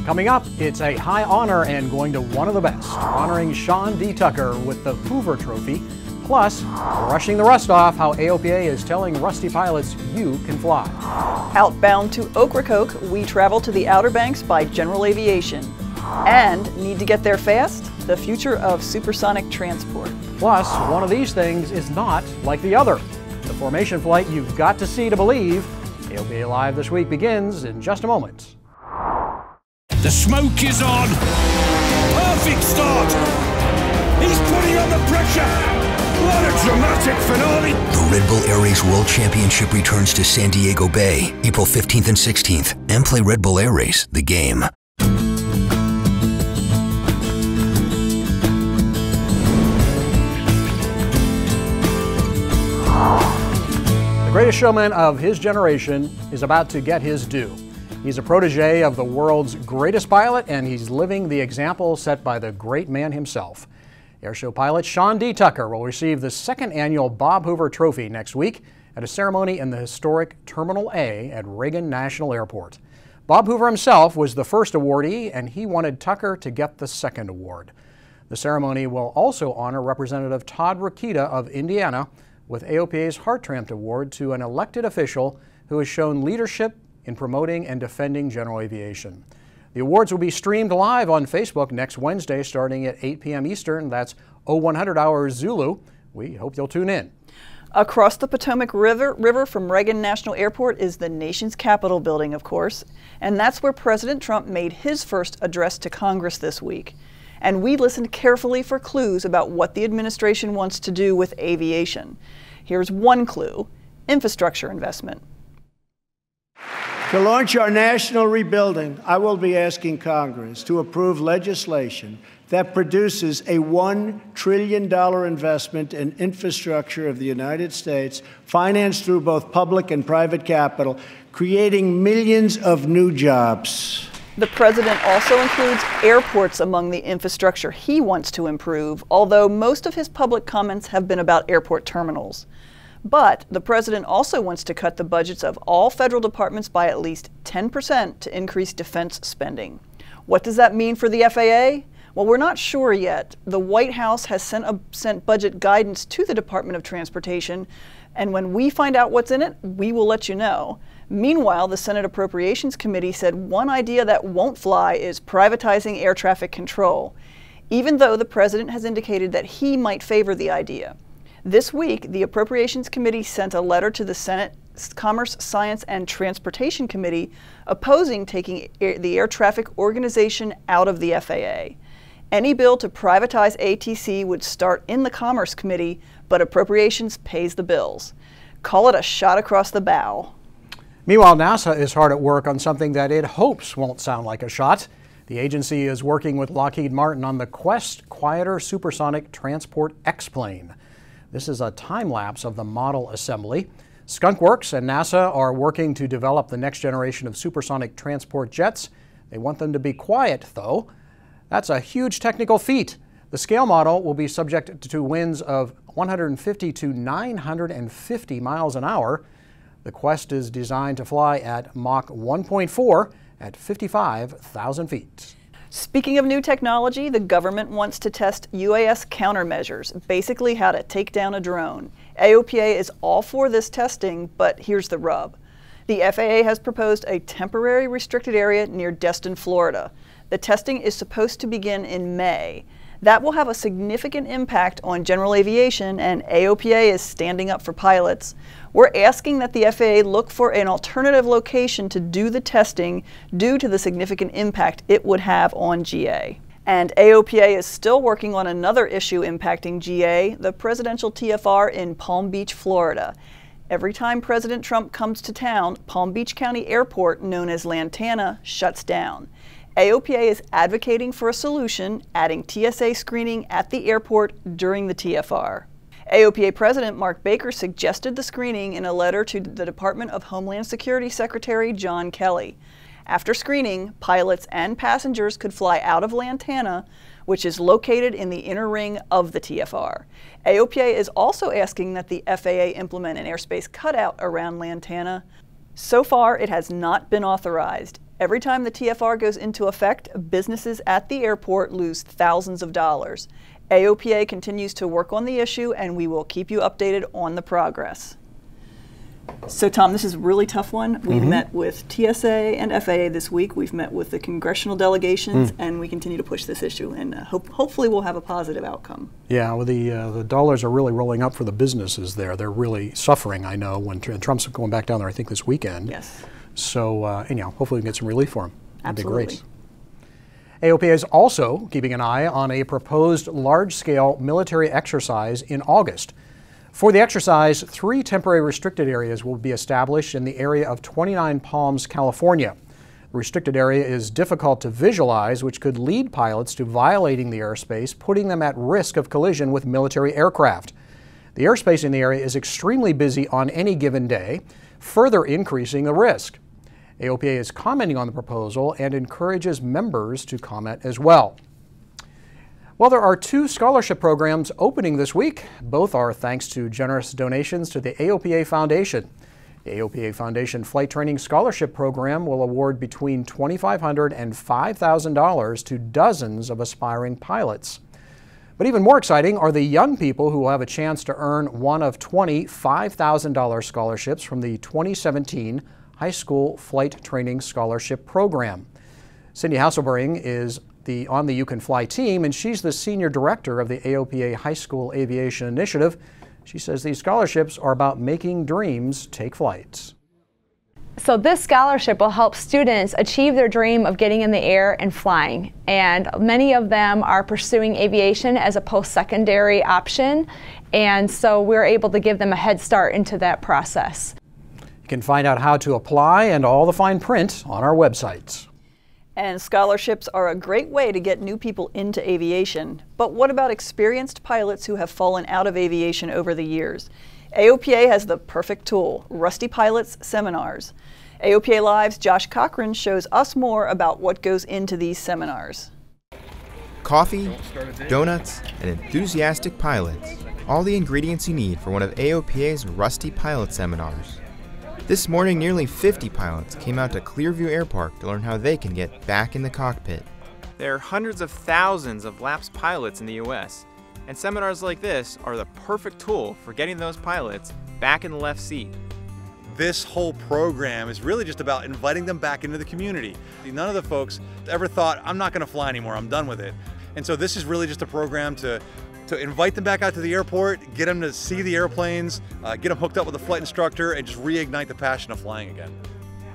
Coming up, it's a high honor and going to one of the best, honoring Sean D. Tucker with the Hoover Trophy. Plus, brushing the rust off, how AOPA is telling rusty pilots you can fly. Outbound to Ocracoke, we travel to the Outer Banks by General Aviation. And need to get there fast? The future of supersonic transport. Plus, one of these things is not like the other. The formation flight you've got to see to believe. AOPA Live this week begins in just a moment. The smoke is on. Perfect start. He's putting on the pressure. What a dramatic finale. The Red Bull Air Race World Championship returns to San Diego Bay, April 15th and 16th. And play Red Bull Air Race, the game. The greatest showman of his generation is about to get his due. He's a protege of the world's greatest pilot, and he's living the example set by the great man himself. Airshow pilot Sean D. Tucker will receive the second annual Bob Hoover Trophy next week at a ceremony in the historic Terminal A at Reagan National Airport. Bob Hoover himself was the first awardee, and he wanted Tucker to get the second award. The ceremony will also honor Representative Todd Rokita of Indiana with AOPA's Heart-Trampt Award to an elected official who has shown leadership in promoting and defending general aviation. The awards will be streamed live on Facebook next Wednesday starting at 8 p.m. Eastern. That's 0100 hours Zulu. We hope you'll tune in. Across the Potomac River from Reagan National Airport is the nation's Capitol building, of course, and that's where President Trump made his first address to Congress this week. And we listened carefully for clues about what the administration wants to do with aviation. Here's one clue: infrastructure investment. To launch our national rebuilding, I will be asking Congress to approve legislation that produces a $1 trillion investment in infrastructure of the United States, financed through both public and private capital, creating millions of new jobs. The president also includes airports among the infrastructure he wants to improve, although most of his public comments have been about airport terminals. But the president also wants to cut the budgets of all federal departments by at least 10% to increase defense spending. What does that mean for the FAA? Well, we're not sure yet. The White House has sent budget guidance to the Department of Transportation, and when we find out what's in it, we will let you know. Meanwhile, the Senate Appropriations Committee said one idea that won't fly is privatizing air traffic control, even though the president has indicated that he might favor the idea. This week, the Appropriations Committee sent a letter to the Senate Commerce, Science, and Transportation Committee opposing taking the Air Traffic Organization out of the FAA. Any bill to privatize ATC would start in the Commerce Committee, but Appropriations pays the bills. Call it a shot across the bow. Meanwhile, NASA is hard at work on something that it hopes won't sound like a shot. The agency is working with Lockheed Martin on the Quest Quieter Supersonic Transport X-plane. This is a time-lapse of the model assembly. Skunkworks and NASA are working to develop the next generation of supersonic transport jets. They want them to be quiet, though. That's a huge technical feat. The scale model will be subject to winds of 150 to 950 miles an hour. The Quest is designed to fly at Mach 1.4 at 55,000 feet. Speaking of new technology, the government wants to test UAS countermeasures, basically how to take down a drone. AOPA is all for this testing, but here's the rub. The FAA has proposed a temporary restricted area near Destin, Florida. The testing is supposed to begin in May. That will have a significant impact on general aviation, and AOPA is standing up for pilots. We're asking that the FAA look for an alternative location to do the testing due to the significant impact it would have on GA. And AOPA is still working on another issue impacting GA, the presidential TFR in Palm Beach, Florida. Every time President Trump comes to town, Palm Beach County Airport, known as Lantana, shuts down. AOPA is advocating for a solution, adding TSA screening at the airport during the TFR. AOPA President Mark Baker suggested the screening in a letter to the Department of Homeland Security Secretary John Kelly. After screening, pilots and passengers could fly out of Lantana, which is located in the inner ring of the TFR. AOPA is also asking that the FAA implement an airspace cutout around Lantana. So far, it has not been authorized. Every time the TFR goes into effect, businesses at the airport lose thousands of dollars. AOPA continues to work on the issue, and we will keep you updated on the progress. So Tom, this is a really tough one. We've met with TSA and FAA this week. We've met with the congressional delegations, and we continue to push this issue, and hopefully we'll have a positive outcome. Yeah, well, the dollars are really rolling up for the businesses there. They're really suffering, I know, when Trump's going back down there, I think, this weekend. Yes. So, and, hopefully we can get some relief for them. That'd be Absolutely. great. AOPA is also keeping an eye on a proposed large-scale military exercise in August. For the exercise, 3 temporary restricted areas will be established in the area of 29 Palms, California. The restricted area is difficult to visualize, which could lead pilots to violating the airspace, putting them at risk of collision with military aircraft. The airspace in the area is extremely busy on any given day, further increasing the risk. AOPA is commenting on the proposal and encourages members to comment as well. Well, there are 2 scholarship programs opening this week. Both are thanks to generous donations to the AOPA Foundation. The AOPA Foundation Flight Training Scholarship Program will award between $2,500 and $5,000 to dozens of aspiring pilots. But even more exciting are the young people who will have a chance to earn one of 20 $5,000 scholarships from the 2017 High School Flight Training Scholarship Program. Cindy Hasselbring is on the You Can Fly team, and she's the Senior Director of the AOPA High School Aviation Initiative. She says these scholarships are about making dreams take flight. So this scholarship will help students achieve their dream of getting in the air and flying. And many of them are pursuing aviation as a post-secondary option. And so we're able to give them a head start into that process. You can find out how to apply and all the fine print on our website. And scholarships are a great way to get new people into aviation. But what about experienced pilots who have fallen out of aviation over the years? AOPA has the perfect tool, Rusty Pilots Seminars. AOPA Live's Josh Cochran shows us more about what goes into these seminars. Coffee, donuts, and enthusiastic pilots. All the ingredients you need for one of AOPA's Rusty Pilot Seminars. This morning, nearly 50 pilots came out to Clearview Airpark to learn how they can get back in the cockpit. There are hundreds of thousands of lapsed pilots in the U.S., and seminars like this are the perfect tool for getting those pilots back in the left seat. This whole program is really just about inviting them back into the community. None of the folks ever thought, I'm not going to fly anymore, I'm done with it. And so this is really just a program to invite them back out to the airport, get them to see the airplanes, get them hooked up with a flight instructor, and just reignite the passion of flying again.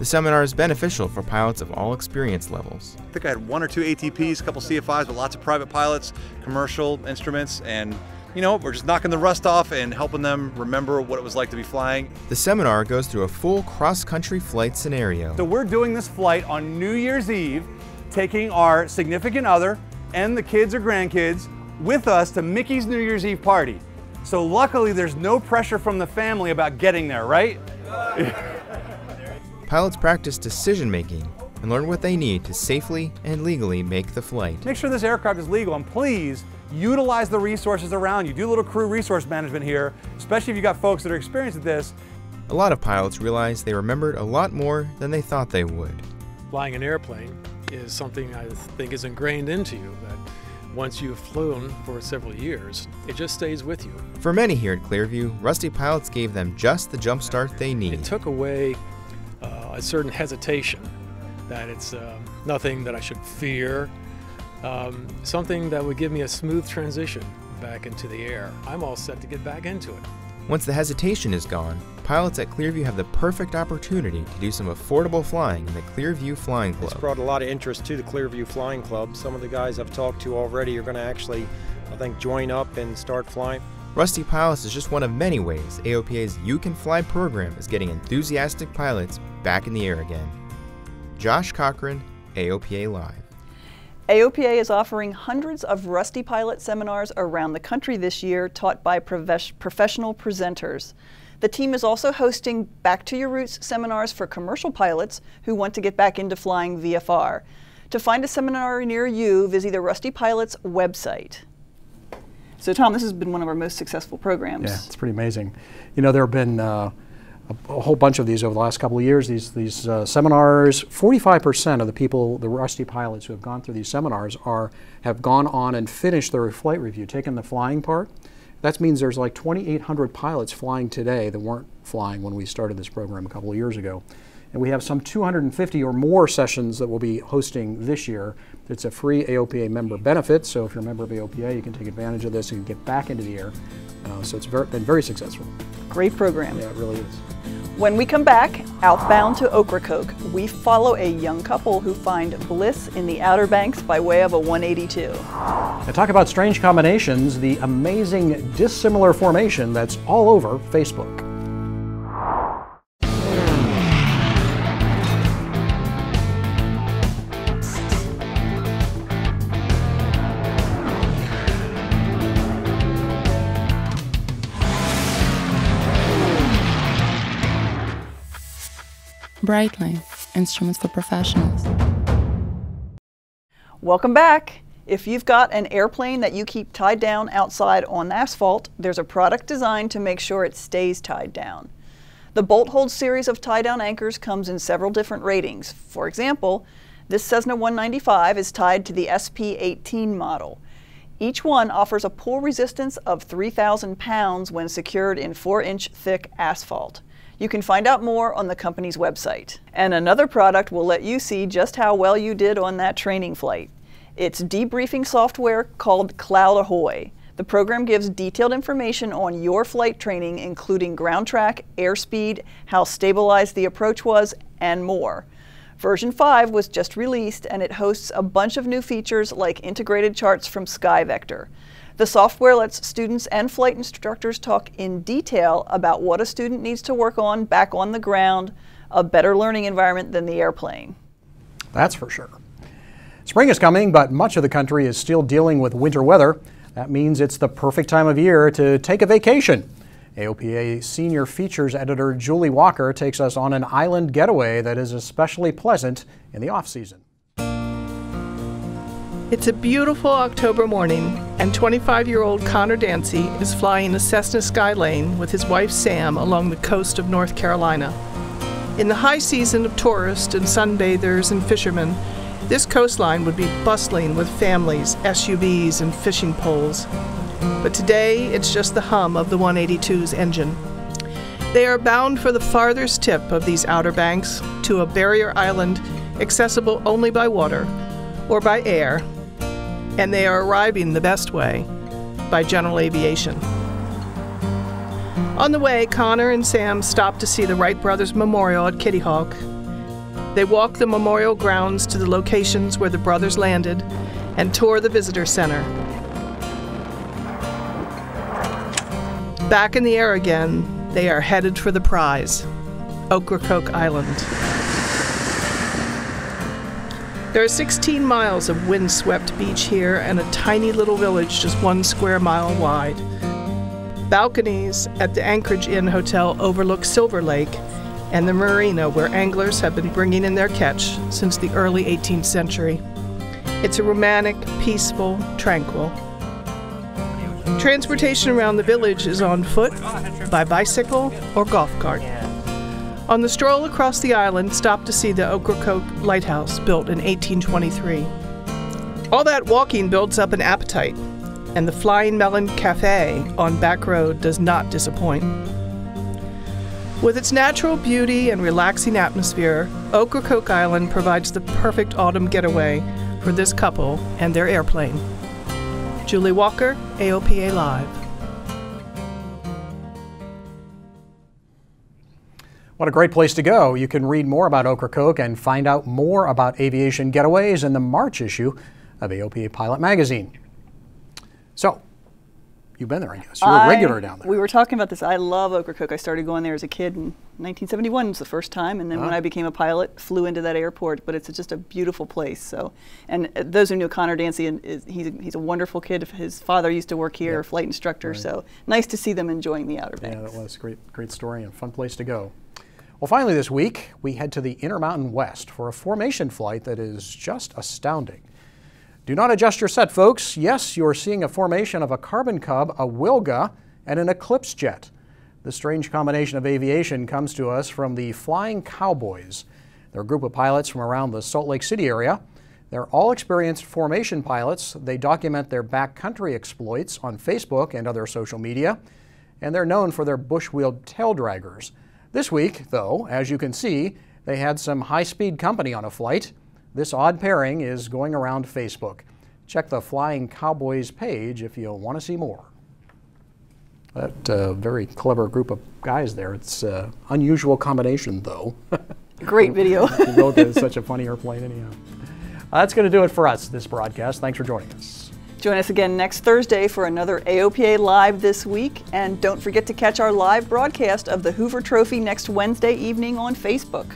The seminar is beneficial for pilots of all experience levels. I think I had 1 or 2 ATPs, a couple CFIs, but lots of private pilots, commercial instruments, and we're just knocking the rust off and helping them remember what it was like to be flying. The seminar goes through a full cross-country flight scenario. So we're doing this flight on New Year's Eve, taking our significant other and the kids or grandkids with us to Mickey's New Year's Eve party. So luckily there's no pressure from the family about getting there, right? Pilots practice decision-making and learn what they need to safely and legally make the flight. Make sure this aircraft is legal, and please utilize the resources around you. Do a little crew resource management here, especially if you got folks that are experienced at this. A lot of pilots realize they remembered a lot more than they thought they would. Flying an airplane is something I think is ingrained into you, that once you've flown for several years, it just stays with you. For many here at Clearview, Rusty Pilots gave them just the jump start they need. It took away a certain hesitation, that it's nothing that I should fear, something that would give me a smooth transition back into the air. I'm all set to get back into it. Once the hesitation is gone, pilots at Clearview have the perfect opportunity to do some affordable flying in the Clearview Flying Club. It's brought a lot of interest to the Clearview Flying Club. Some of the guys I've talked to already are going to actually, I think, join up and start flying. Rusty Pilots is just one of many ways AOPA's You Can Fly program is getting enthusiastic pilots back in the air again. Josh Cochran, AOPA Live. AOPA is offering hundreds of Rusty Pilot seminars around the country this year, taught by professional presenters. The team is also hosting Back to Your Roots seminars for commercial pilots who want to get back into flying VFR. To find a seminar near you, visit the Rusty Pilots website. So Tom, this has been one of our most successful programs. Yeah, it's pretty amazing. There have been a whole bunch of these over the last couple of years. These seminars, 45% of the people, the Rusty pilots who have gone through these seminars have gone on and finished their flight review, taken the flying part. That means there's like 2,800 pilots flying today that weren't flying when we started this program a couple of years ago. And we have some 250 or more sessions that we'll be hosting this year. It's a free AOPA member benefit, so if you're a member of AOPA, you can take advantage of this and get back into the air. So it's been very successful. Great program. Yeah, it really is. When we come back, outbound to Ocracoke, we follow a young couple who find bliss in the Outer Banks by way of a 182. Now talk about strange combinations, the amazing dissimilar formation that's all over Facebook. Brightline, instruments for professionals. Welcome back. If you've got an airplane that you keep tied down outside on asphalt, there's a product designed to make sure it stays tied down. The Bolt Hold series of tie-down anchors comes in several different ratings. For example, this Cessna 195 is tied to the SP-18 model. Each one offers a pull resistance of 3,000 pounds when secured in 4-inch thick asphalt. You can find out more on the company's website. And another product will let you see just how well you did on that training flight. It's debriefing software called Cloud Ahoy. The program gives detailed information on your flight training, including ground track, airspeed, how stabilized the approach was, and more. Version 5 was just released, and it hosts a bunch of new features like integrated charts from SkyVector. The software lets students and flight instructors talk in detail about what a student needs to work on back on the ground, a better learning environment than the airplane. That's for sure. Spring is coming, but much of the country is still dealing with winter weather. That means it's the perfect time of year to take a vacation. AOPA Senior Features Editor Julie Walker takes us on an island getaway that is especially pleasant in the off-season. It's a beautiful October morning, and 25-year-old Connor Dancy is flying a Cessna Skylane with his wife Sam along the coast of North Carolina. In the high season of tourists and sunbathers and fishermen, this coastline would be bustling with families, SUVs, and fishing poles. But today, it's just the hum of the 182's engine. They are bound for the farthest tip of these Outer Banks to a barrier island accessible only by water or by air, and they are arriving the best way, by general aviation. On the way, Connor and Sam stop to see the Wright Brothers Memorial at Kitty Hawk. They walk the memorial grounds to the locations where the brothers landed and tour the visitor center. Back in the air again, they are headed for the prize, Ocracoke Island. There are 16 miles of wind-swept beach here and a tiny little village just 1 square mile wide. Balconies at the Anchorage Inn Hotel overlook Silver Lake and the marina where anglers have been bringing in their catch since the early 18th century. It's a romantic, peaceful, tranquil. Transportation around the village is on foot, by bicycle, or golf cart. On the stroll across the island, stop to see the Ocracoke Lighthouse, built in 1823. All that walking builds up an appetite, and the Flying Melon Cafe on Back Road does not disappoint. With its natural beauty and relaxing atmosphere, Ocracoke Island provides the perfect autumn getaway for this couple and their airplane. Julie Walker, AOPA Live. What a great place to go. You can read more about Ocracoke and find out more about aviation getaways in the March issue of AOPA Pilot Magazine. So, you've been there, I guess. You're a regular down there. We were talking about this. I love Ocracoke. I started going there as a kid in 1971 was the first time, and then when I became a pilot, flew into that airport. But it's just a beautiful place. So, and those who knew Connor Dancy, he's a wonderful kid. His father used to work here, flight instructor. Right. So nice to see them enjoying the Outer Banks. Yeah, that was a great story and a fun place to go. Well, finally this week, we head to the Intermountain West for a formation flight that is just astounding. Do not adjust your set, folks. Yes, you're seeing a formation of a Carbon Cub, a Wilga, and an Eclipse Jet. This strange combination of aviation comes to us from the Flying Cowboys. They're a group of pilots from around the Salt Lake City area. They're all experienced formation pilots. They document their backcountry exploits on Facebook and other social media, and they're known for their bush-wheeled tail draggers. This week, though, as you can see, they had some high-speed company on a flight. This odd pairing is going around Facebook. Check the Flying Cowboys page if you want to see more. That very clever group of guys there. It's an unusual combination, though. Great video. It's such a funny airplane anyhow. That's going to do it for us, this broadcast. Thanks for joining us. Join us again next Thursday for another AOPA Live this week. And don't forget to catch our live broadcast of the Hoover Trophy next Wednesday evening on Facebook.